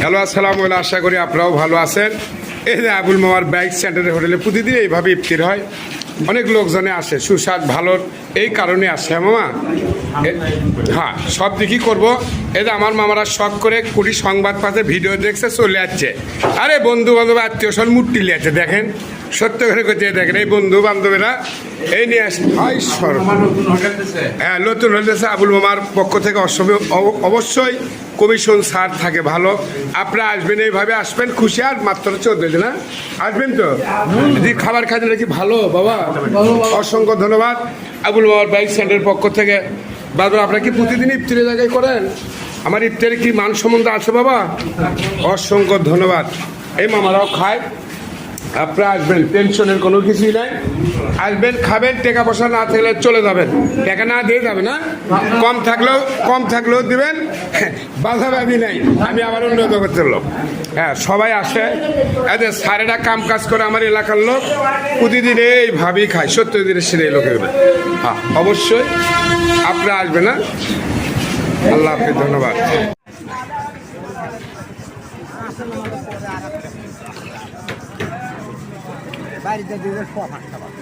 Hello আসসালামু আলাইকুম, আশা করি আপনারাও ভালো আছেন। এই যে আবুল মামার বাইক সেন্টারের হোটেলে প্রতিদিন এইভাবে ইফতার হয়, অনেক লোকজনে আসে, সুস্বাদ ভালোর এই কারণে আসে। মামা হ্যাঁ, সব দিকই করবো। এই যে আমার মামারা শখ করে কুড়ি সংবাদ পাতে ভিডিও দেখছে, চলে যাচ্ছে। আরে বন্ধু বান্ধব আত্মীয় স্বজন মুট্টি লিয়াচ্ছে, দেখেন সত্য করে করছে, দেখেন এই বন্ধু বান্ধবেরা এই নিয়ে আসে। হ্যাঁ, নতুন হতেছে। আবুল মামার পক্ষ থেকে অবশ্যই কমিশন ছাড় থাকে ভালো। আপনারা আসবেন, এইভাবে আসবেন, খুশি। আর মাত্র 14 দিন, আসবেন তো? যদি খাবার খাইতে নাকি ভালো বাবা, অসংখ্য ধন্যবাদ আবুল মামার বাইক সেন্টারের পক্ষ থেকে। বাবা আপনারা কি প্রতিদিন ইফতারের জায়গায় করেন? আমার ইফতারে কি মান সম্বন্ধ আছে বাবা? অসংখ্য ধন্যবাদ। এই মামারাও খায়, আপনারা আসবেন, টেনশনের কোনো কিছুই নাই। আসবেন, খাবেন, টাকা পয়সা না থাকলে চলে যাবেন, টাকা না দিয়ে যাবে না, কম থাকলেও দিবেন, বাধাবাধি নাই। আমি আবার উন্নত করতে লোক। হ্যাঁ, সবাই আসে। এদের সারেরা কাম কাজ করে, আমার এলাকার লোক প্রতিদিন এইভাবেই খায়, 70 দিনের সেরে এই লোকের। হ্যাঁ, অবশ্যই আপনারা আসবেন। না, আল্লাহ হাফিজ, ধন্যবাদ। বাড়িতে দিলে সব হাসপাতাল